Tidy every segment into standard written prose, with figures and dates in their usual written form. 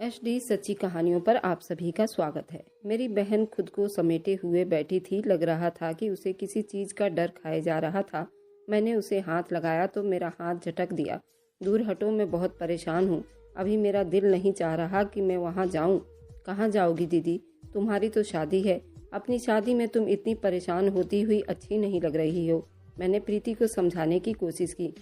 HD सच्ची कहानियों पर आप सभी का स्वागत है। मेरी बहन खुद को समेटे हुए बैठी थी। लग रहा था कि उसे किसी चीज का डर खाए जा रहा था। मैंने उसे हाथ लगाया तो मेरा हाथ झटक दिया। दूर हटो, मैं बहुत परेशान हूँ। अभी मेरा दिल नहीं चाह रहा कि मैं वहाँ जाऊँ। कहाँ जाओगी दीदी? तुम्हारी तो शादी है। अपनी शादी में तुम इतनी परेशान होती हुई अच्छी नहीं लग रही हो। मैंने प्रीति को समझाने की कोशिश की,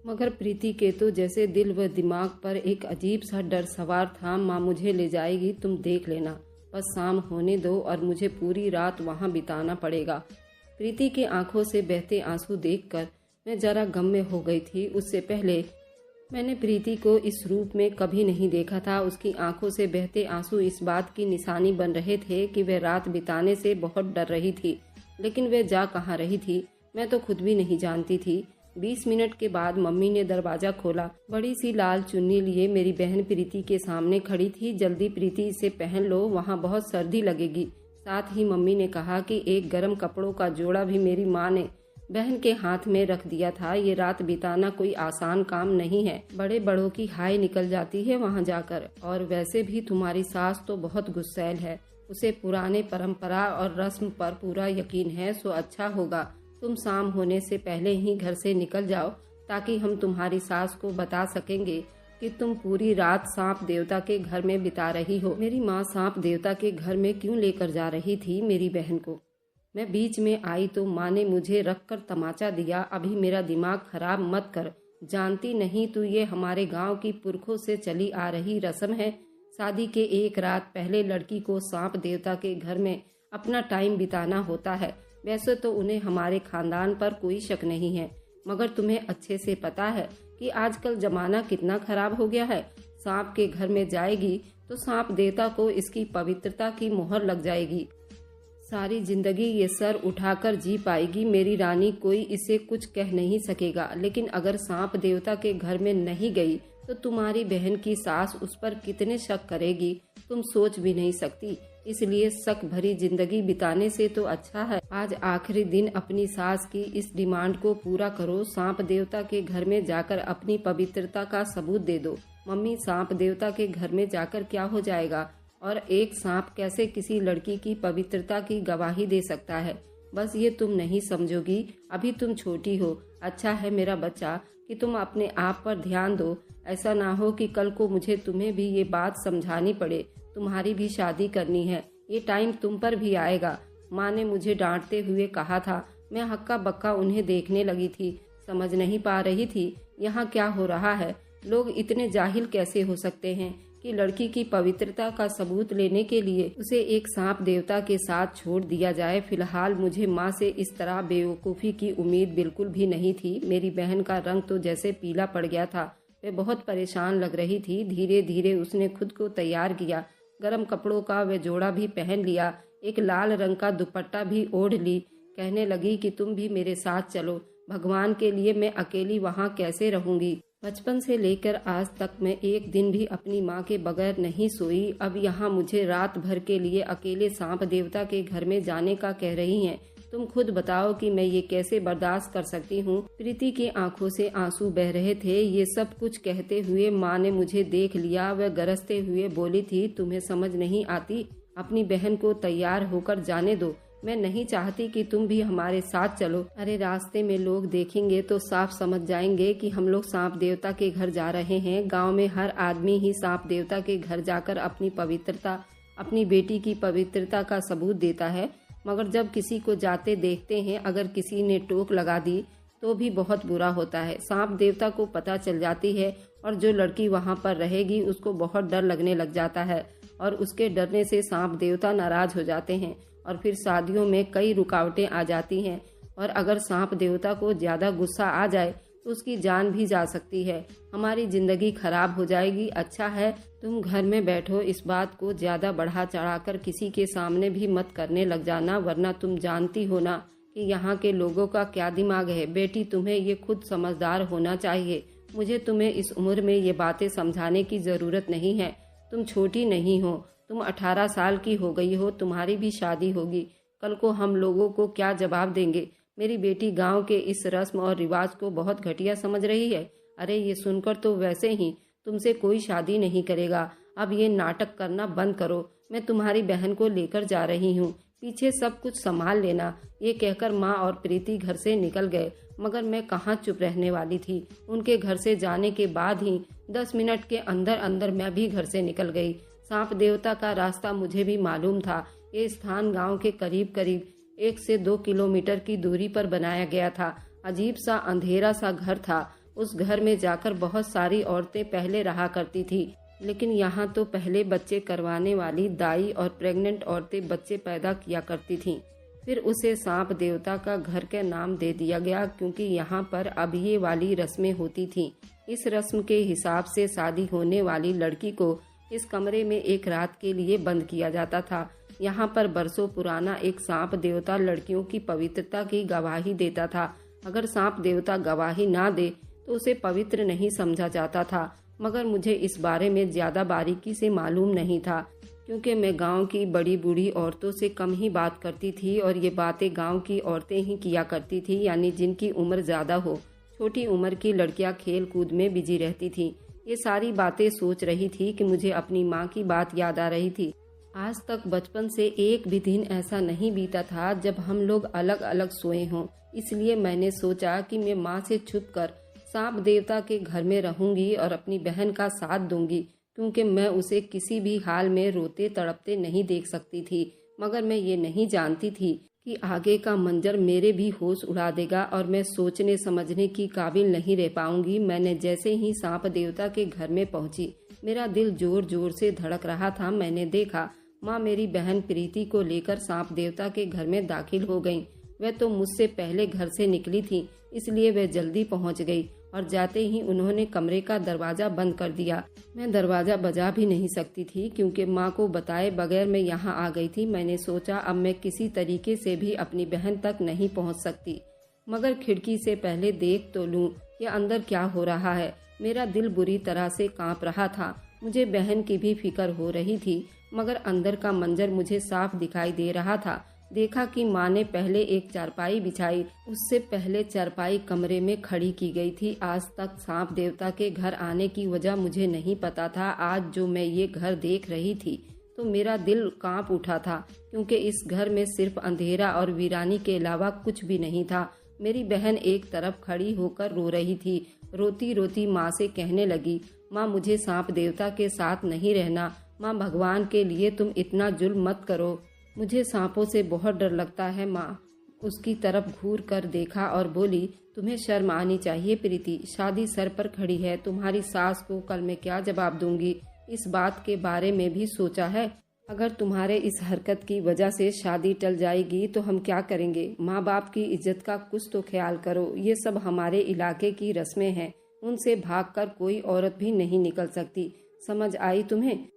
मगर प्रीति के तो जैसे दिल व दिमाग पर एक अजीब सा डर सवार था। माँ मुझे ले जाएगी, तुम देख लेना। बस शाम होने दो और मुझे पूरी रात वहाँ बिताना पड़ेगा। प्रीति के आंखों से बहते आंसू देखकर मैं जरा गम में हो गई थी। उससे पहले मैंने प्रीति को इस रूप में कभी नहीं देखा था। उसकी आंखों से बहते आंसू इस बात की निशानी बन रहे थे कि वह रात बिताने से बहुत डर रही थी। लेकिन वह जा कहाँ रही थी, मैं तो खुद भी नहीं जानती थी। 20 मिनट के बाद मम्मी ने दरवाजा खोला। बड़ी सी लाल चुन्नी लिए मेरी बहन प्रीति के सामने खड़ी थी। जल्दी प्रीति इसे पहन लो, वहाँ बहुत सर्दी लगेगी। साथ ही मम्मी ने कहा कि एक गर्म कपड़ों का जोड़ा भी मेरी माँ ने बहन के हाथ में रख दिया था। ये रात बिताना कोई आसान काम नहीं है। बड़े बड़ों की हाय निकल जाती है वहाँ जाकर। और वैसे भी तुम्हारी सास तो बहुत गुस्सैल है। उसे पुराने परंपरा और रस्म पर पूरा यकीन है। सो अच्छा होगा तुम शाम होने से पहले ही घर से निकल जाओ, ताकि हम तुम्हारी सास को बता सकेंगे कि तुम पूरी रात सांप देवता के घर में बिता रही हो। मेरी माँ सांप देवता के घर में क्यों लेकर जा रही थी मेरी बहन को? मैं बीच में आई तो माँ ने मुझे रखकर तमाचा दिया। अभी मेरा दिमाग खराब मत कर। जानती नहीं तू ये हमारे गांव की पुरखों से चली आ रही रस्म है। शादी के एक रात पहले लड़की को सांप देवता के घर में अपना टाइम बिताना होता है। वैसे तो उन्हें हमारे खानदान पर कोई शक नहीं है, मगर तुम्हें अच्छे से पता है कि आजकल जमाना कितना खराब हो गया है। सांप के घर में जाएगी तो सांप देवता को इसकी पवित्रता की मोहर लग जाएगी। सारी जिंदगी ये सर उठाकर जी पाएगी मेरी रानी। कोई इसे कुछ कह नहीं सकेगा। लेकिन अगर सांप देवता के घर में नहीं गई तो तुम्हारी बहन की सास उस पर कितने शक करेगी, तुम सोच भी नहीं सकती। इसलिए शक भरी जिंदगी बिताने से तो अच्छा है आज आखिरी दिन अपनी सास की इस डिमांड को पूरा करो। सांप देवता के घर में जाकर अपनी पवित्रता का सबूत दे दो। मम्मी, सांप देवता के घर में जाकर क्या हो जाएगा? और एक सांप कैसे किसी लड़की की पवित्रता की गवाही दे सकता है? बस ये तुम नहीं समझोगी। अभी तुम छोटी हो। अच्छा है मेरा बच्चा कि तुम अपने आप पर ध्यान दो। ऐसा ना हो कि कल को मुझे तुम्हें भी ये बात समझानी पड़े। तुम्हारी भी शादी करनी है, ये टाइम तुम पर भी आएगा। माँ ने मुझे डांटते हुए कहा था। मैं हक्का बक्का उन्हें देखने लगी थी। समझ नहीं पा रही थी यहाँ क्या हो रहा है। लोग इतने जाहिल कैसे हो सकते हैं कि लड़की की पवित्रता का सबूत लेने के लिए उसे एक सांप देवता के साथ छोड़ दिया जाए। फिलहाल मुझे माँ से इस तरह बेवकूफ़ी की उम्मीद बिल्कुल भी नहीं थी। मेरी बहन का रंग तो जैसे पीला पड़ गया था। वह बहुत परेशान लग रही थी। धीरे धीरे उसने खुद को तैयार किया। गर्म कपड़ों का वह जोड़ा भी पहन लिया। एक लाल रंग का दुपट्टा भी ओढ़ ली। कहने लगी कि तुम भी मेरे साथ चलो। भगवान के लिए मैं अकेली वहाँ कैसे रहूंगी? बचपन से लेकर आज तक मैं एक दिन भी अपनी माँ के बगैर नहीं सोई। अब यहाँ मुझे रात भर के लिए अकेले सांप देवता के घर में जाने का कह रही हैं। तुम खुद बताओ कि मैं ये कैसे बर्दाश्त कर सकती हूँ? प्रीति की आंखों से आंसू बह रहे थे। ये सब कुछ कहते हुए माँ ने मुझे देख लिया। वह गरजते हुए बोली थी, तुम्हें समझ नहीं आती? अपनी बहन को तैयार होकर जाने दो। मैं नहीं चाहती कि तुम भी हमारे साथ चलो। अरे रास्ते में लोग देखेंगे तो साफ समझ जाएंगे कि हम लोग सांप देवता के घर जा रहे हैं। गांव में हर आदमी ही सांप देवता के घर जाकर अपनी पवित्रता, अपनी बेटी की पवित्रता का सबूत देता है। मगर जब किसी को जाते देखते हैं, अगर किसी ने टोक लगा दी तो भी बहुत बुरा होता है। सांप देवता को पता चल जाती है और जो लड़की वहाँ पर रहेगी उसको बहुत डर लगने लग जाता है। और उसके डरने से सांप देवता नाराज हो जाते हैं और फिर शादियों में कई रुकावटें आ जाती हैं। और अगर सांप देवता को ज्यादा गुस्सा आ जाए तो उसकी जान भी जा सकती है। हमारी जिंदगी खराब हो जाएगी। अच्छा है तुम घर में बैठो। इस बात को ज्यादा बढ़ा चढ़ाकर किसी के सामने भी मत करने लग जाना, वरना तुम जानती हो ना कि यहाँ के लोगों का क्या दिमाग है। बेटी, तुम्हें ये खुद समझदार होना चाहिए। मुझे तुम्हें इस उम्र में ये बातें समझाने की जरूरत नहीं है। तुम छोटी नहीं हो। तुम 18 साल की हो गई हो। तुम्हारी भी शादी होगी। कल को हम लोगों को क्या जवाब देंगे? मेरी बेटी गांव के इस रस्म और रिवाज को बहुत घटिया समझ रही है। अरे ये सुनकर तो वैसे ही तुमसे कोई शादी नहीं करेगा। अब ये नाटक करना बंद करो, मैं तुम्हारी बहन को लेकर जा रही हूँ, पीछे सब कुछ संभाल लेना। ये कहकर माँ और प्रीति घर से निकल गए, मगर मैं कहाँ चुप रहने वाली थी। उनके घर से जाने के बाद ही 10 मिनट के अंदर अंदर मैं भी घर से निकल गई। सांप देवता का रास्ता मुझे भी मालूम था। ये स्थान गांव के करीब करीब 1 से 2 किलोमीटर की दूरी पर बनाया गया था। अजीब सा अंधेरा सा घर था। उस घर में जाकर बहुत सारी औरतें पहले रहा करती थी, लेकिन यहाँ तो पहले बच्चे करवाने वाली दाई और प्रेग्नेंट औरतें बच्चे पैदा किया करती थीं। फिर उसे सांप देवता का घर का नाम दे दिया गया, क्योंकि यहाँ पर अब ये वाली रस्में होती थीं। इस रस्म के हिसाब से शादी होने वाली लड़की को इस कमरे में एक रात के लिए बंद किया जाता था। यहाँ पर बरसों पुराना एक सांप देवता लड़कियों की पवित्रता की गवाही देता था। अगर सांप देवता गवाही ना दे तो उसे पवित्र नहीं समझा जाता था, मगर मुझे इस बारे में ज्यादा बारीकी से मालूम नहीं था, क्योंकि मैं गांव की बड़ी बूढ़ी औरतों से कम ही बात करती थी और ये बातें गांव की औरतें ही किया करती थी, यानी जिनकी उम्र ज्यादा हो। छोटी उम्र की लड़कियां खेल कूद में बिजी रहती थीं। ये सारी बातें सोच रही थी कि मुझे अपनी माँ की बात याद आ रही थी। आज तक बचपन से एक भी दिन ऐसा नहीं बीता था जब हम लोग अलग अलग सोए हों। इसलिए मैंने सोचा कि मैं माँ से छुप कर सांप देवता के घर में रहूंगी और अपनी बहन का साथ दूंगी, क्योंकि मैं उसे किसी भी हाल में रोते तड़पते नहीं देख सकती थी। मगर मैं ये नहीं जानती थी कि आगे का मंजर मेरे भी होश उड़ा देगा और मैं सोचने समझने की काबिल नहीं रह पाऊंगी। मैंने जैसे ही सांप देवता के घर में पहुंची, मेरा दिल जोर जोर से धड़क रहा था। मैंने देखा माँ मेरी बहन प्रीति को लेकर सांप देवता के घर में दाखिल हो गयी। वह तो मुझसे पहले घर से निकली थी, इसलिए वह जल्दी पहुंच गई और जाते ही उन्होंने कमरे का दरवाजा बंद कर दिया। मैं दरवाजा बजा भी नहीं सकती थी, क्योंकि माँ को बताए बगैर मैं यहाँ आ गई थी। मैंने सोचा अब मैं किसी तरीके से भी अपनी बहन तक नहीं पहुँच सकती, मगर खिड़की से पहले देख तो लूं ये अंदर क्या हो रहा है। मेरा दिल बुरी तरह से कांप रहा था। मुझे बहन की भी फिक्र हो रही थी, मगर अंदर का मंजर मुझे साफ दिखाई दे रहा था। देखा कि माँ ने पहले एक चारपाई बिछाई, उससे पहले चारपाई कमरे में खड़ी की गई थी। आज तक सांप देवता के घर आने की वजह मुझे नहीं पता था। आज जो मैं ये घर देख रही थी तो मेरा दिल कांप उठा था, क्योंकि इस घर में सिर्फ अंधेरा और वीरानी के अलावा कुछ भी नहीं था। मेरी बहन एक तरफ खड़ी होकर रो रही थी। रोती रोती माँ से कहने लगी, माँ मुझे सांप देवता के साथ नहीं रहना। माँ भगवान के लिए तुम इतना जुल्म मत करो, मुझे सांपों से बहुत डर लगता है। माँ उसकी तरफ घूर कर देखा और बोली, तुम्हें शर्म आनी चाहिए प्रीति, शादी सर पर खड़ी है। तुम्हारी सास को कल मैं क्या जवाब दूंगी, इस बात के बारे में भी सोचा है? अगर तुम्हारे इस हरकत की वजह से शादी टल जाएगी तो हम क्या करेंगे? माँ बाप की इज्जत का कुछ तो ख्याल करो। ये सब हमारे इलाके की रस्में हैं, उनसे भागकर कोई औरत भी नहीं निकल सकती। समझ आई तुम्हें?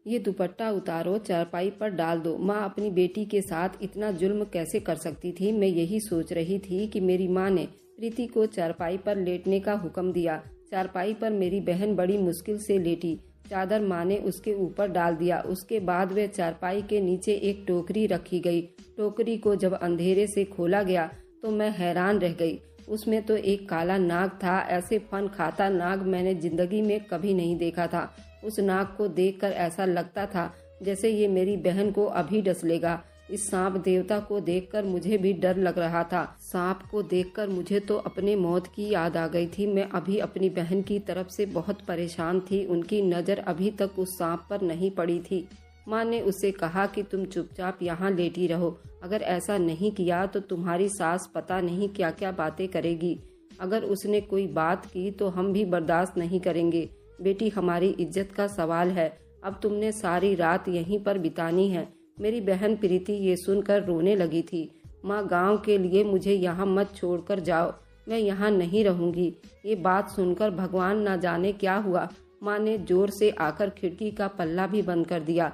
ये दुपट्टा उतारो, चारपाई पर डाल दो। माँ अपनी बेटी के साथ इतना जुल्म कैसे कर सकती थी? मैं यही सोच रही थी कि मेरी माँ ने प्रीति को चारपाई पर लेटने का हुक्म दिया। चारपाई पर मेरी बहन बड़ी मुश्किल से लेटी। चादर माँ ने उसके ऊपर डाल दिया। उसके बाद वह चारपाई के नीचे एक टोकरी रखी गई। टोकरी को जब अंधेरे से खोला गया तो मैं हैरान रह गई। उसमें तो एक काला नाग था। ऐसे फन खाता नाग मैंने जिंदगी में कभी नहीं देखा था। उस नाग को देखकर ऐसा लगता था जैसे ये मेरी बहन को अभी डस लेगा। इस सांप देवता को देखकर मुझे भी डर लग रहा था। सांप को देखकर मुझे तो अपने मौत की याद आ गई थी। मैं अभी अपनी बहन की तरफ से बहुत परेशान थी। उनकी नज़र अभी तक उस सांप पर नहीं पड़ी थी। माँ ने उससे कहा कि तुम चुपचाप यहाँ लेटी रहो। अगर ऐसा नहीं किया तो तुम्हारी सास पता नहीं क्या क्या बातें करेगी। अगर उसने कोई बात की तो हम भी बर्दाश्त नहीं करेंगे। बेटी, हमारी इज्जत का सवाल है। अब तुमने सारी रात यहीं पर बितानी है। मेरी बहन प्रीति ये सुनकर रोने लगी थी। माँ, गांव के लिए मुझे यहाँ मत छोड़कर जाओ, मैं यहाँ नहीं रहूंगी। ये बात सुनकर भगवान न जाने क्या हुआ। माँ ने जोर से आकर खिड़की का पल्ला भी बंद कर दिया,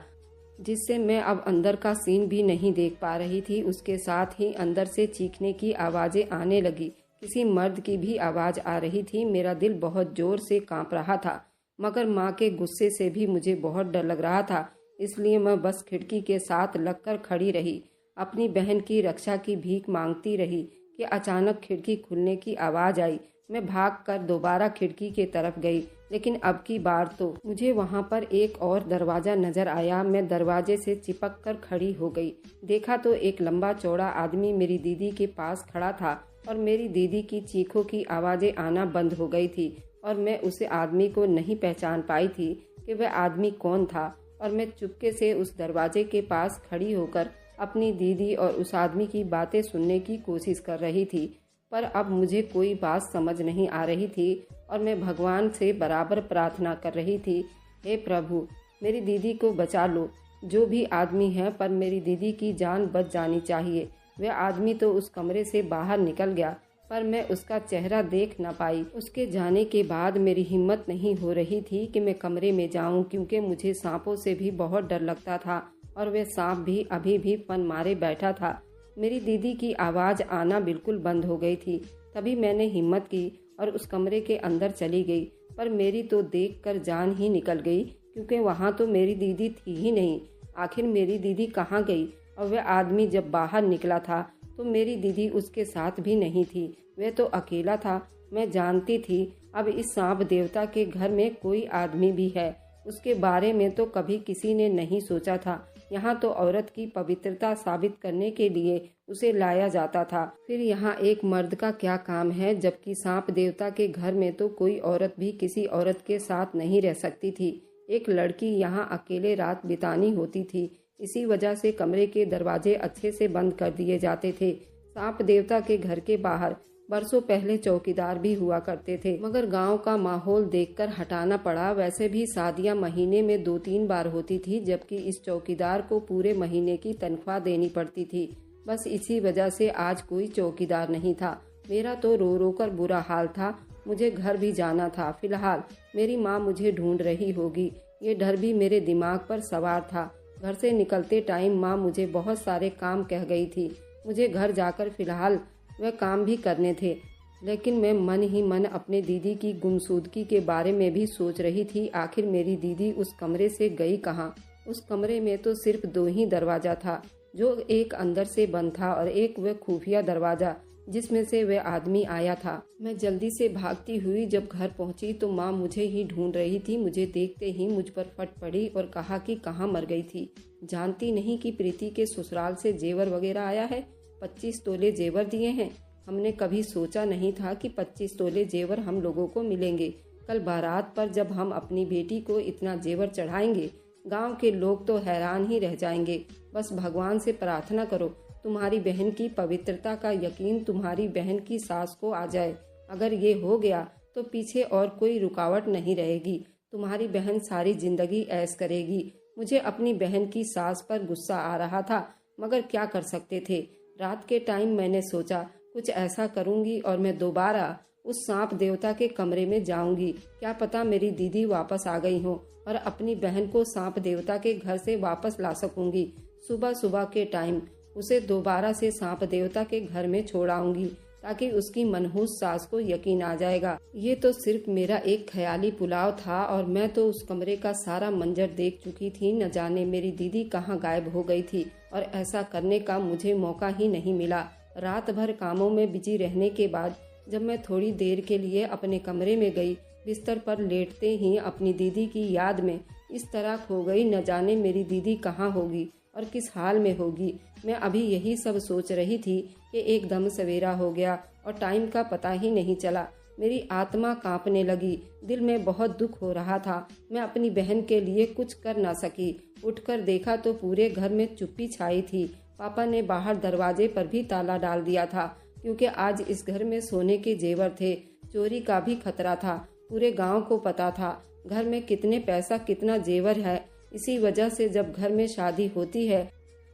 जिससे मैं अब अंदर का सीन भी नहीं देख पा रही थी। उसके साथ ही अंदर से चीखने की आवाज़ें आने लगी। किसी मर्द की भी आवाज़ आ रही थी। मेरा दिल बहुत जोर से कांप रहा था, मगर माँ के गुस्से से भी मुझे बहुत डर लग रहा था। इसलिए मैं बस खिड़की के साथ लगकर खड़ी रही, अपनी बहन की रक्षा की भीख मांगती रही कि अचानक खिड़की खुलने की आवाज़ आई। मैं भागकर दोबारा खिड़की के तरफ गई, लेकिन अब की बार तो मुझे वहां पर एक और दरवाजा नजर आया। मैं दरवाजे से चिपक कर खड़ी हो गई। देखा तो एक लंबा चौड़ा आदमी मेरी दीदी के पास खड़ा था और मेरी दीदी की चीखों की आवाजें आना बंद हो गई थी और मैं उस आदमी को नहीं पहचान पाई थी कि वह आदमी कौन था। और मैं चुपके से उस दरवाजे के पास खड़ी होकर अपनी दीदी और उस आदमी की बातें सुनने की कोशिश कर रही थी, पर अब मुझे कोई बात समझ नहीं आ रही थी और मैं भगवान से बराबर प्रार्थना कर रही थी, हे प्रभु, मेरी दीदी को बचा लो। जो भी आदमी है, पर मेरी दीदी की जान बच जानी चाहिए। वह आदमी तो उस कमरे से बाहर निकल गया, पर मैं उसका चेहरा देख न पाई। उसके जाने के बाद मेरी हिम्मत नहीं हो रही थी कि मैं कमरे में जाऊं, क्योंकि मुझे सांपों से भी बहुत डर लगता था और वह सांप भी अभी भी फन मारे बैठा था। मेरी दीदी की आवाज़ आना बिल्कुल बंद हो गई थी। तभी मैंने हिम्मत की और उस कमरे के अंदर चली गई, पर मेरी तो देखकर जान ही निकल गई, क्योंकि वहाँ तो मेरी दीदी थी ही नहीं। आखिर मेरी दीदी कहाँ गई? और वह आदमी जब बाहर निकला था तो मेरी दीदी उसके साथ भी नहीं थी, वह तो अकेला था। मैं जानती थी अब इस सांप देवता के घर में कोई आदमी भी है। उसके बारे में तो कभी किसी ने नहीं सोचा था। यहाँ तो औरत की पवित्रता साबित करने के लिए उसे लाया जाता था। फिर यहाँ एक मर्द का क्या काम है, जबकि सांप देवता के घर में तो कोई औरत भी किसी औरत के साथ नहीं रह सकती थी। एक लड़की यहाँ अकेले रात बितानी होती थी। इसी वजह से कमरे के दरवाजे अच्छे से बंद कर दिए जाते थे। सांप देवता के घर के बाहर बरसों पहले चौकीदार भी हुआ करते थे, मगर गांव का माहौल देखकर हटाना पड़ा। वैसे भी शादियां महीने में 2-3 बार होती थी, जबकि इस चौकीदार को पूरे महीने की तनख्वाह देनी पड़ती थी। बस इसी वजह से आज कोई चौकीदार नहीं था। मेरा तो रो रो कर बुरा हाल था। मुझे घर भी जाना था। फिलहाल मेरी माँ मुझे ढूंढ रही होगी, ये डर भी मेरे दिमाग पर सवार था। घर से निकलते टाइम माँ मुझे बहुत सारे काम कह गई थी। मुझे घर जाकर फिलहाल वह काम भी करने थे, लेकिन मैं मन ही मन अपने दीदी की गुमशुदगी के बारे में भी सोच रही थी। आखिर मेरी दीदी उस कमरे से गई कहाँ? उस कमरे में तो सिर्फ 2 ही दरवाजा था, जो एक अंदर से बंद था और एक वह खुफिया दरवाजा जिसमें से वह आदमी आया था। मैं जल्दी से भागती हुई जब घर पहुंची तो माँ मुझे ही ढूंढ रही थी। मुझे देखते ही मुझ पर फट पड़ी और कहा कि कहाँ मर गई थी। जानती नहीं कि प्रीति के ससुराल से जेवर वगैरह आया है। 25 तोले जेवर दिए हैं। हमने कभी सोचा नहीं था कि 25 तोले जेवर हम लोगों को मिलेंगे। कल बारात पर जब हम अपनी बेटी को इतना जेवर चढ़ाएंगे, गांव के लोग तो हैरान ही रह जाएंगे। बस भगवान से प्रार्थना करो तुम्हारी बहन की पवित्रता का यकीन तुम्हारी बहन की सास को आ जाए। अगर ये हो गया तो पीछे और कोई रुकावट नहीं रहेगी। तुम्हारी बहन सारी जिंदगी ऐश करेगी। मुझे अपनी बहन की सास पर गुस्सा आ रहा था, मगर क्या कर सकते थे। रात के टाइम मैंने सोचा कुछ ऐसा करूंगी और मैं दोबारा उस सांप देवता के कमरे में जाऊंगी। क्या पता मेरी दीदी वापस आ गई हो और अपनी बहन को सांप देवता के घर से वापस ला सकूंगी। सुबह सुबह के टाइम उसे दोबारा से सांप देवता के घर में छोड़ आऊंगी, ताकि उसकी मनहूस सास को यकीन आ जाएगा। ये तो सिर्फ मेरा एक ख्याली पुलाव था और मैं तो उस कमरे का सारा मंजर देख चुकी थी। न जाने मेरी दीदी कहाँ गायब हो गई थी और ऐसा करने का मुझे मौका ही नहीं मिला। रात भर कामों में बिजी रहने के बाद जब मैं थोड़ी देर के लिए अपने कमरे में गई, बिस्तर पर लेटते ही अपनी दीदी की याद में इस तरह खो गई। न जाने मेरी दीदी कहाँ होगी और किस हाल में होगी। मैं अभी यही सब सोच रही थी कि एकदम सवेरा हो गया और टाइम का पता ही नहीं चला। मेरी आत्मा कांपने लगी। दिल में बहुत दुख हो रहा था। मैं अपनी बहन के लिए कुछ कर ना सकी। उठकर देखा तो पूरे घर में चुप्पी छाई थी। पापा ने बाहर दरवाजे पर भी ताला डाल दिया था, क्योंकि आज इस घर में सोने के जेवर थे। चोरी का भी खतरा था। पूरे गांव को पता था घर में कितने पैसा कितना जेवर है। इसी वजह से जब घर में शादी होती है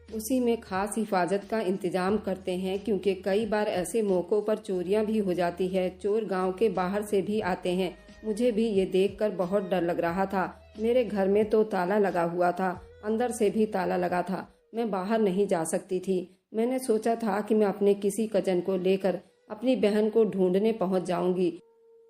उसी में खास हिफाजत का इंतजाम करते हैं, क्योंकि कई बार ऐसे मौक़ों पर चोरियां भी हो जाती है। चोर गांव के बाहर से भी आते हैं। मुझे भी ये देखकर बहुत डर लग रहा था। मेरे घर में तो ताला लगा हुआ था, अंदर से भी ताला लगा था। मैं बाहर नहीं जा सकती थी। मैंने सोचा था कि मैं अपने किसी कजन को लेकर अपनी बहन को ढूंढने पहुंच जाऊंगी,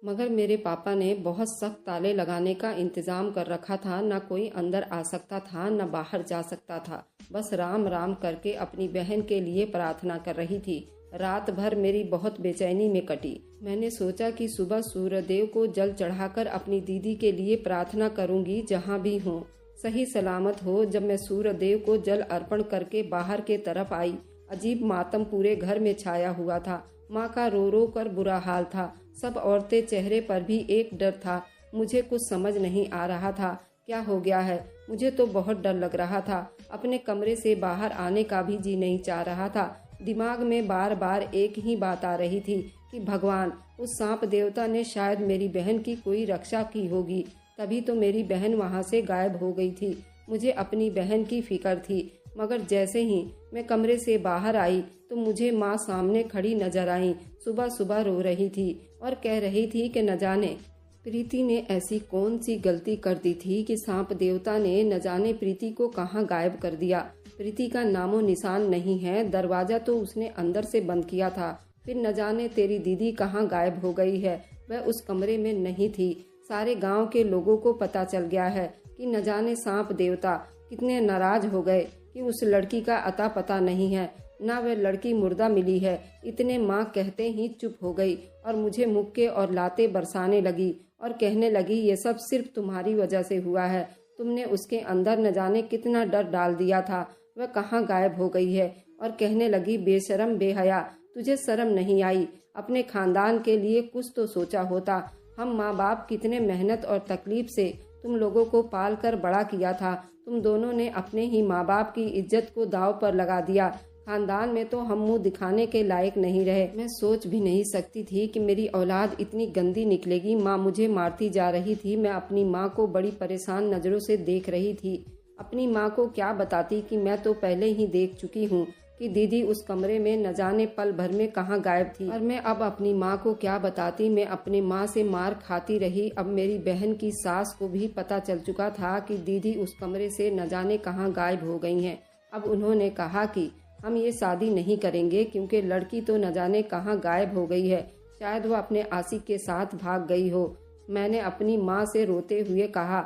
मगर मेरे पापा ने बहुत सख्त ताले लगाने का इंतजाम कर रखा था। न कोई अंदर आ सकता था, न बाहर जा सकता था। बस राम राम करके अपनी बहन के लिए प्रार्थना कर रही थी। रात भर मेरी बहुत बेचैनी में कटी। मैंने सोचा कि सुबह सूर्यदेव को जल चढ़ाकर अपनी दीदी के लिए प्रार्थना करूंगी, जहां भी हो सही सलामत हो। जब मैं सूर्यदेव को जल अर्पण करके बाहर के तरफ आई, अजीब मातम पूरे घर में छाया हुआ था। माँ का रो रो कर बुरा हाल था। सब औरतें चेहरे पर भी एक डर था। मुझे कुछ समझ नहीं आ रहा था क्या हो गया है। मुझे तो बहुत डर लग रहा था। अपने कमरे से बाहर आने का भी जी नहीं चाह रहा था। दिमाग में बार बार एक ही बात आ रही थी कि भगवान, उस सांप देवता ने शायद मेरी बहन की कोई रक्षा की होगी, तभी तो मेरी बहन वहाँ से गायब हो गई थी। मुझे अपनी बहन की फिक्र थी, मगर जैसे ही मैं कमरे से बाहर आई तो मुझे माँ सामने खड़ी नजर आई। सुबह सुबह रो रही थी और कह रही थी कि न जाने प्रीति ने ऐसी कौन सी गलती कर दी थी कि सांप देवता ने न जाने प्रीति को कहाँ गायब कर दिया। प्रीति का नामो निशान नहीं है। दरवाजा तो उसने अंदर से बंद किया था। फिर न जाने तेरी दीदी कहाँ गायब हो गई है। वह उस कमरे में नहीं थी। सारे गांव के लोगों को पता चल गया है कि न जाने सांप देवता कितने नाराज हो गए कि उस लड़की का अता पता नहीं है, ना वह लड़की मुर्दा मिली है। इतने माँ कहते ही चुप हो गई और मुझे मुक्के और लाते बरसाने लगी और कहने लगी, ये सब सिर्फ तुम्हारी वजह से हुआ है। तुमने उसके अंदर न जाने कितना डर डाल दिया था। वह कहाँ गायब हो गई है। और कहने लगी, बेशरम बेहया, तुझे शर्म नहीं आई? अपने खानदान के लिए कुछ तो सोचा होता। हम माँ बाप कितने मेहनत और तकलीफ से तुम लोगों को पाल कर बड़ा किया था। तुम दोनों ने अपने ही माँ बाप की इज्जत को दांव पर लगा दिया। खानदान में तो हम मुंह दिखाने के लायक नहीं रहे। मैं सोच भी नहीं सकती थी कि मेरी औलाद इतनी गंदी निकलेगी। माँ मुझे मारती जा रही थी। मैं अपनी माँ को बड़ी परेशान नजरों से देख रही थी। अपनी माँ को क्या बताती कि मैं तो पहले ही देख चुकी हूँ कि दीदी उस कमरे में न जाने पल भर में कहाँ गायब थी। और मैं अब अपनी माँ को क्या बताती। मैं अपनी माँ से मार खाती रही। अब मेरी बहन की सास को भी पता चल चुका था कि दीदी उस कमरे से न जाने कहाँ गायब हो गई हैं। अब उन्होंने कहा कि हम ये शादी नहीं करेंगे क्योंकि लड़की तो न जाने कहाँ गायब हो गई है। शायद वो अपने आशिक के साथ भाग गई हो। मैंने अपनी माँ से रोते हुए कहा,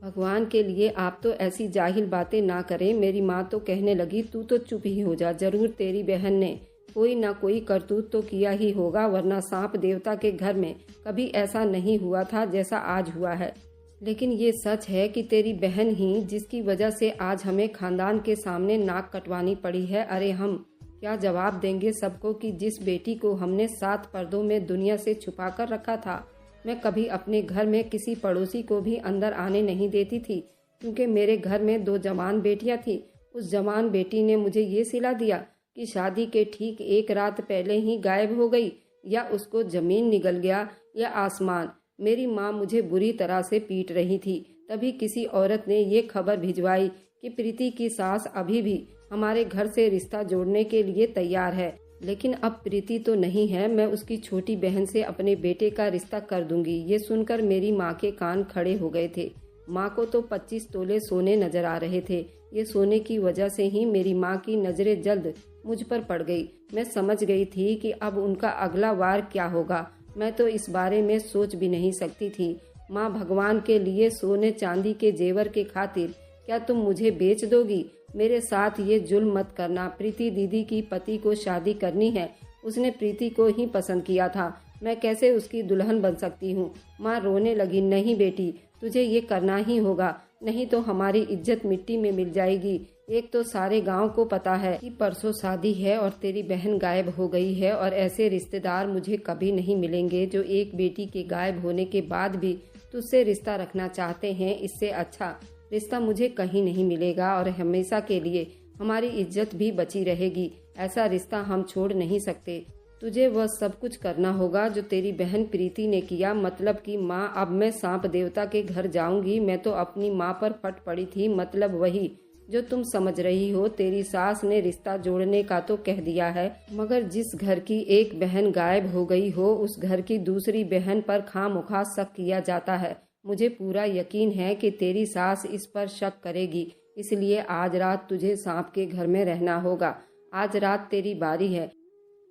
भगवान के लिए आप तो ऐसी जाहिल बातें ना करें। मेरी माँ तो कहने लगी, तू तो चुप ही हो जा। जरूर तेरी बहन ने कोई ना कोई करतूत तो किया ही होगा, वरना सांप देवता के घर में कभी ऐसा नहीं हुआ था जैसा आज हुआ है। लेकिन ये सच है कि तेरी बहन ही जिसकी वजह से आज हमें खानदान के सामने नाक कटवानी पड़ी है। अरे हम क्या जवाब देंगे सबको कि जिस बेटी को हमने 7 पर्दों में दुनिया से छुपा कर रखा था। मैं कभी अपने घर में किसी पड़ोसी को भी अंदर आने नहीं देती थी क्योंकि मेरे घर में 2 जवान बेटियां थी। उस जवान बेटी ने मुझे ये सिला दिया कि शादी के ठीक 1 रात पहले ही गायब हो गई, या उसको जमीन निगल गया या आसमान। मेरी माँ मुझे बुरी तरह से पीट रही थी। तभी किसी औरत ने ये खबर भिजवाई कि प्रीति की सास अभी भी हमारे घर से रिश्ता जोड़ने के लिए तैयार है। लेकिन अब प्रीति तो नहीं है। मैं उसकी छोटी बहन से अपने बेटे का रिश्ता कर दूंगी। ये सुनकर मेरी माँ के कान खड़े हो गए थे। माँ को तो 25 तोले सोने नजर आ रहे थे। ये सोने की वजह से ही मेरी माँ की नजरें जल्द मुझ पर पड़ गई। मैं समझ गई थी कि अब उनका अगला वार क्या होगा। मैं तो इस बारे में सोच भी नहीं सकती थी। माँ, भगवान के लिए सोने चांदी के जेवर के खातिर क्या तुम मुझे बेच दोगी? मेरे साथ ये जुल्म मत करना। प्रीति दीदी की पति को शादी करनी है। उसने प्रीति को ही पसंद किया था। मैं कैसे उसकी दुल्हन बन सकती हूँ? माँ रोने लगी, नहीं बेटी, तुझे ये करना ही होगा, नहीं तो हमारी इज्जत मिट्टी में मिल जाएगी। एक तो सारे गांव को पता है कि परसों शादी है और तेरी बहन गायब हो गई है, और ऐसे रिश्तेदार मुझे कभी नहीं मिलेंगे जो एक बेटी के गायब होने के बाद भी तुझसे रिश्ता रखना चाहते हैं। इससे अच्छा रिश्ता मुझे कहीं नहीं मिलेगा और हमेशा के लिए हमारी इज्जत भी बची रहेगी। ऐसा रिश्ता हम छोड़ नहीं सकते। तुझे वह सब कुछ करना होगा जो तेरी बहन प्रीति ने किया। मतलब कि माँ, अब मैं सांप देवता के घर जाऊंगी। मैं तो अपनी माँ पर फट पड़ी थी। मतलब वही जो तुम समझ रही हो। तेरी सास ने रिश्ता जोड़ने का तो कह दिया है, मगर जिस घर की एक बहन गायब हो गई हो उस घर की दूसरी बहन पर खामोखा शक किया जाता है। मुझे पूरा यकीन है कि तेरी सास इस पर शक करेगी। इसलिए आज रात तुझे सांप के घर में रहना होगा। आज रात तेरी बारी है।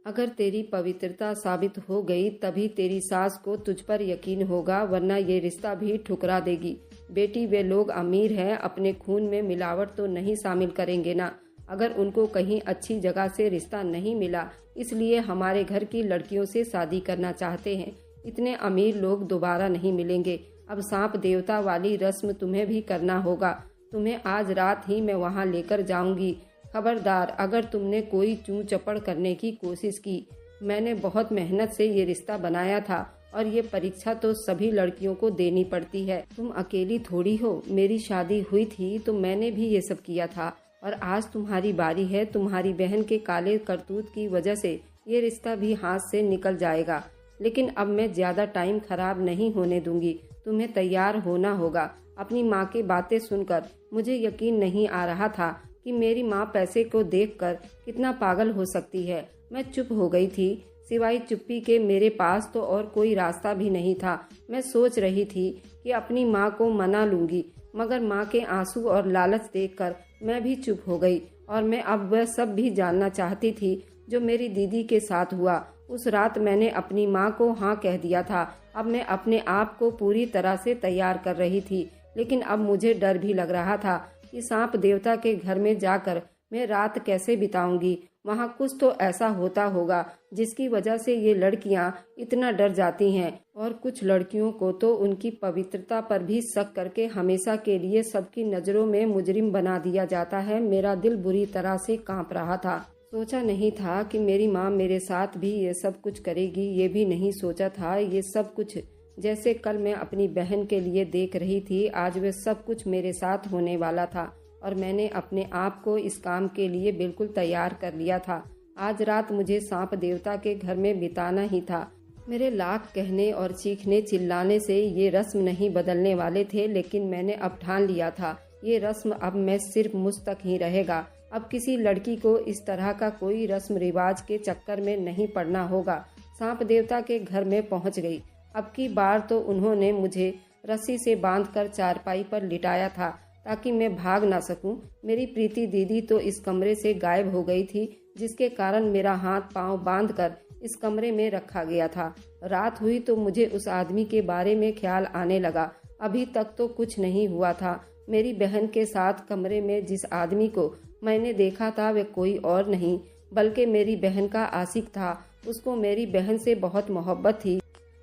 अगर तेरी पवित्रता साबित हो गई तभी तेरी सास को तुझ पर यकीन होगा, वरना ये रिश्ता भी ठुकरा देगी। बेटी, वे लोग अमीर हैं, अपने खून में मिलावट तो नहीं शामिल करेंगे ना। अगर उनको कहीं अच्छी जगह से रिश्ता नहीं मिला इसलिए हमारे घर की लड़कियों से शादी करना चाहते हैं। इतने अमीर लोग दोबारा नहीं मिलेंगे। अब सांप देवता वाली रस्म तुम्हें भी करना होगा। तुम्हें आज रात ही मैं वहाँ लेकर जाऊंगी। खबरदार अगर तुमने कोई चूं चपड़ करने की कोशिश की। मैंने बहुत मेहनत से ये रिश्ता बनाया था और ये परीक्षा तो सभी लड़कियों को देनी पड़ती है। तुम अकेली थोड़ी हो। मेरी शादी हुई थी तो मैंने भी ये सब किया था और आज तुम्हारी बारी है। तुम्हारी बहन के काले करतूत की वजह से ये रिश्ता भी हाथ से निकल जाएगा। लेकिन अब मैं ज्यादा टाइम खराब नहीं होने दूंगी। तुम्हें तैयार होना होगा। अपनी माँ की बातें सुनकर मुझे यकीन नहीं आ रहा था कि मेरी माँ पैसे को देखकर कितना पागल हो सकती है। मैं चुप हो गई थी। सिवाय चुप्पी के मेरे पास तो और कोई रास्ता भी नहीं था। मैं सोच रही थी कि अपनी माँ को मना लूंगी, मगर माँ के आंसू और लालच देखकर मैं भी चुप हो गई और मैं अब वह सब भी जानना चाहती थी जो मेरी दीदी के साथ हुआ। उस रात मैंने अपनी माँ को हाँ कह दिया था। अब मैं अपने आप को पूरी तरह से तैयार कर रही थी, लेकिन अब मुझे डर भी लग रहा था कि सांप देवता के घर में जाकर मैं रात कैसे बिताऊंगी। वहाँ कुछ तो ऐसा होता होगा जिसकी वजह से ये लड़कियाँ इतना डर जाती हैं और कुछ लड़कियों को तो उनकी पवित्रता पर भी शक करके हमेशा के लिए सबकी नज़रों में मुजरिम बना दिया जाता है। मेरा दिल बुरी तरह से कांप रहा था। सोचा नहीं था कि मेरी माँ मेरे साथ भी ये सब कुछ करेगी। ये भी नहीं सोचा था ये सब कुछ जैसे कल मैं अपनी बहन के लिए देख रही थी, आज वे सब कुछ मेरे साथ होने वाला था और मैंने अपने आप को इस काम के लिए बिल्कुल तैयार कर लिया था। आज रात मुझे सांप देवता के घर में बिताना ही था। मेरे लाख कहने और चीखने चिल्लाने से ये रस्म नहीं बदलने वाले थे, लेकिन मैंने अब ठान लिया था ये रस्म अब मैं सिर्फ मुझ तक ही रहेगा। अब किसी लड़की को इस तरह का कोई रस्म रिवाज के चक्कर में नहीं पड़ना होगा। सांप देवता के घर में पहुंच गई। अब की बार तो उन्होंने मुझे रस्सी से बांधकर चारपाई पर लिटाया था ताकि मैं भाग ना सकूं। मेरी प्रीति दीदी तो इस कमरे से गायब हो गई थी, जिसके कारण मेरा हाथ पांव बांधकर इस कमरे में रखा गया था। रात हुई तो मुझे उस आदमी के बारे में ख्याल आने लगा। अभी तक तो कुछ नहीं हुआ था। मेरी बहन के साथ कमरे में जिस आदमी को मैंने देखा था वह कोई और नहीं बल्कि मेरी बहन का आशिक था। उसको मेरी बहन से बहुत मोहब्बत थी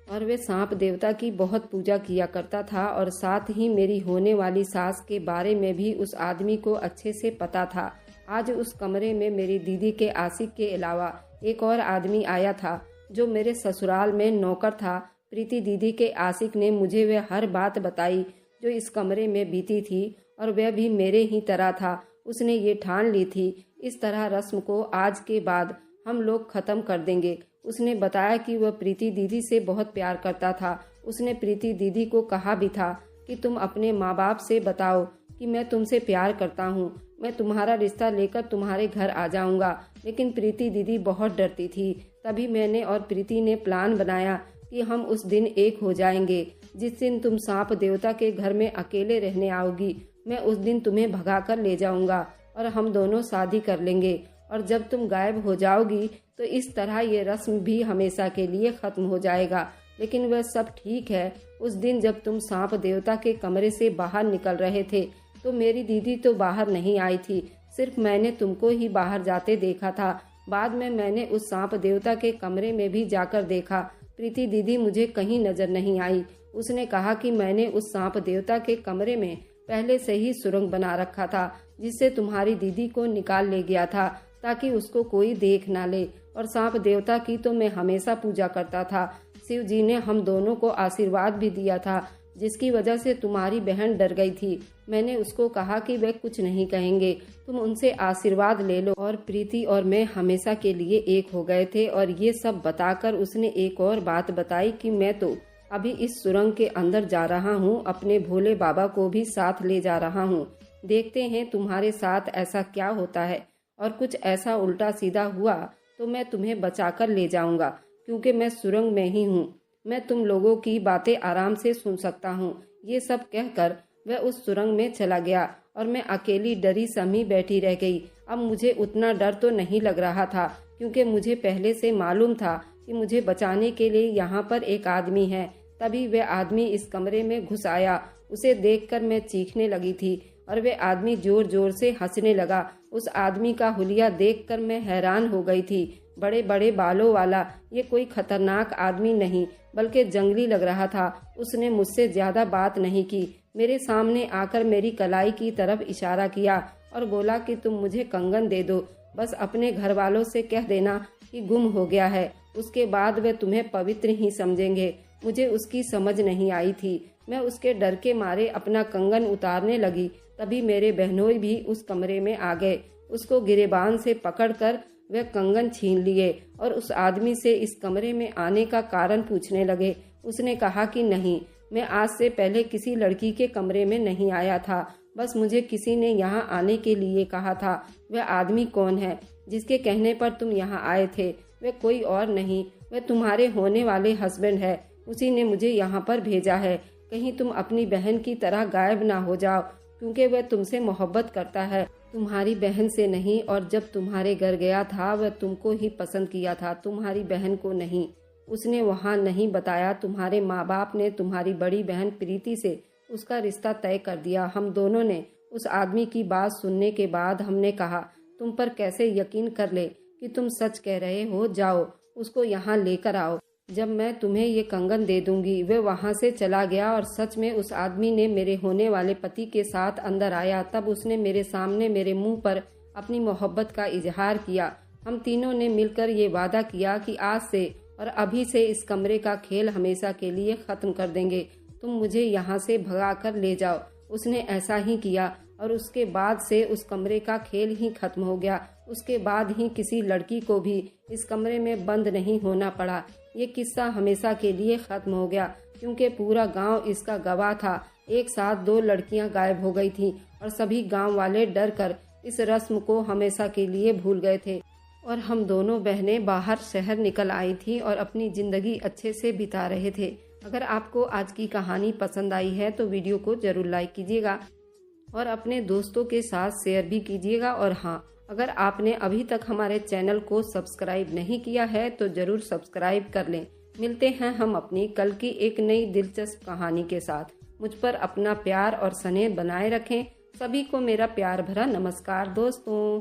और वे सांप देवता की बहुत पूजा किया करता था और साथ ही मेरी होने वाली सास के बारे में भी उस आदमी को अच्छे से पता था। आज उस कमरे में मेरी दीदी के आशिक के अलावा एक और आदमी आया था जो मेरे ससुराल में नौकर था। प्रीति दीदी के आशिक ने मुझे वह हर बात बताई जो इस कमरे में बीती थी और वह भी मेरे ही तरह था। उसने ये ठान ली थी इस तरह रस्म को आज के बाद हम लोग खत्म कर देंगे। उसने बताया कि वह प्रीति दीदी से बहुत प्यार करता था। उसने प्रीति दीदी को कहा भी था कि तुम अपने माँ बाप से बताओ कि मैं तुमसे प्यार करता हूँ, मैं तुम्हारा रिश्ता लेकर तुम्हारे घर आ जाऊंगा। लेकिन प्रीति दीदी बहुत डरती थी। तभी मैंने और प्रीति ने प्लान बनाया कि हम उस दिन एक हो जाएंगे। जिस दिन तुम सांप देवता के घर में अकेले रहने आओगी, मैं उस दिन तुम्हें भगाकर ले जाऊंगा और हम दोनों शादी कर लेंगे। और जब तुम गायब हो जाओगी तो इस तरह ये रस्म भी हमेशा के लिए खत्म हो जाएगा। लेकिन वह सब ठीक है। उस दिन जब तुम सांप देवता के कमरे से बाहर निकल रहे थे तो मेरी दीदी तो बाहर नहीं आई थी, सिर्फ मैंने तुमको ही बाहर जाते देखा था। बाद में मैंने उस सांप देवता के कमरे में भी जाकर देखा। प्रीति दीदी मुझे कहीं नजर नहीं आई। उसने कहा कि मैंने उस सांप देवता के कमरे में पहले से ही सुरंग बना रखा था जिससे तुम्हारी दीदी को निकाल ले गया था ताकि उसको कोई देख ना ले। और सांप देवता की तो मैं हमेशा पूजा करता था। शिव जी ने हम दोनों को आशीर्वाद भी दिया था जिसकी वजह से तुम्हारी बहन डर गई थी। मैंने उसको कहा कि वे कुछ नहीं कहेंगे, तुम उनसे आशीर्वाद ले लो। और प्रीति और मैं हमेशा के लिए एक हो गए थे। और ये सब बताकर उसने एक और बात बताई कि मैं तो अभी इस सुरंग के अंदर जा रहा हूँ, अपने भोले बाबा को भी साथ ले जा रहा हूँ। देखते हैं तुम्हारे साथ ऐसा क्या होता है, और कुछ ऐसा उल्टा सीधा हुआ तो मैं तुम्हें बचाकर ले जाऊंगा, क्योंकि मैं सुरंग में ही हूँ। मैं तुम लोगों की बातें आराम से सुन सकता हूँ। ये सब कहकर वह उस सुरंग में चला गया और मैं अकेली डरी समी बैठी रह गई। अब मुझे उतना डर तो नहीं लग रहा था, क्योंकि मुझे पहले से मालूम था कि मुझे बचाने के लिए यहाँ पर एक आदमी है। तभी वह आदमी इस कमरे में घुस आया। उसे देखकर मैं चीखने लगी थी और वे आदमी जोर जोर से हंसने लगा। उस आदमी का हुलिया देखकर मैं हैरान हो गई थी। बड़े बड़े बालों वाला ये कोई खतरनाक आदमी नहीं बल्कि जंगली लग रहा था। उसने मुझसे ज्यादा बात नहीं की। मेरे सामने आकर मेरी कलाई की तरफ इशारा किया और बोला कि तुम मुझे कंगन दे दो, बस अपने घर वालों से कह देना कि गुम हो गया है, उसके बाद वे तुम्हें पवित्र ही समझेंगे। मुझे उसकी समझ नहीं आई थी। मैं उसके डर के मारे अपना कंगन उतारने लगी। तभी मेरे बहनोई भी उस कमरे में आ गए। उसको गिरेबान से पकड़कर वे कंगन छीन लिए और उस आदमी से इस कमरे में आने का कारण पूछने लगे। उसने कहा कि नहीं, मैं आज से पहले किसी लड़की के कमरे में नहीं आया था, बस मुझे किसी ने यहाँ आने के लिए कहा था। वह आदमी कौन है जिसके कहने पर तुम यहाँ आए थे? वह कोई और नहीं, वह तुम्हारे होने वाले हस्बैंड है। उसी ने मुझे यहाँ पर भेजा है। कहीं तुम अपनी बहन की तरह गायब ना हो जाओ, क्योंकि वह तुमसे मोहब्बत करता है, तुम्हारी बहन से नहीं। और जब तुम्हारे घर गया था वह तुमको ही पसंद किया था, तुम्हारी बहन को नहीं। उसने वहाँ नहीं बताया। तुम्हारे माँ बाप ने तुम्हारी बड़ी बहन प्रीति से उसका रिश्ता तय कर दिया। हम दोनों ने उस आदमी की बात सुनने के बाद हमने कहा तुम पर कैसे यकीन कर ले कि तुम सच कह रहे हो। जाओ उसको यहाँ लेकर आओ, जब मैं तुम्हें ये कंगन दे दूंगी। वह वहाँ से चला गया और सच में उस आदमी ने मेरे होने वाले पति के साथ अंदर आया। तब उसने मेरे सामने मेरे मुंह पर अपनी मोहब्बत का इजहार किया। हम तीनों ने मिलकर ये वादा किया कि आज से और अभी से इस कमरे का खेल हमेशा के लिए खत्म कर देंगे। तुम मुझे यहाँ से भगा कर ले जाओ। उसने ऐसा ही किया और उसके बाद से उस कमरे का खेल ही खत्म हो गया। उसके बाद ही किसी लड़की को भी इस कमरे में बंद नहीं होना पड़ा। ये किस्सा हमेशा के लिए खत्म हो गया, क्योंकि पूरा गांव इसका गवाह था। एक साथ 2 लड़कियां गायब हो गई थीं और सभी गांव वाले डर कर इस रस्म को हमेशा के लिए भूल गए थे और हम दोनों बहनें बाहर शहर निकल आई थी और अपनी जिंदगी अच्छे से बिता रहे थे। अगर आपको आज की कहानी पसंद आई है तो वीडियो को जरूर लाइक कीजिएगा और अपने दोस्तों के साथ शेयर भी कीजिएगा। और हाँ, अगर आपने अभी तक हमारे चैनल को सब्सक्राइब नहीं किया है तो जरूर सब्सक्राइब कर लें। मिलते हैं हम अपनी कल की एक नई दिलचस्प कहानी के साथ। मुझ पर अपना प्यार और स्नेह बनाए रखें। सभी को मेरा प्यार भरा नमस्कार दोस्तों।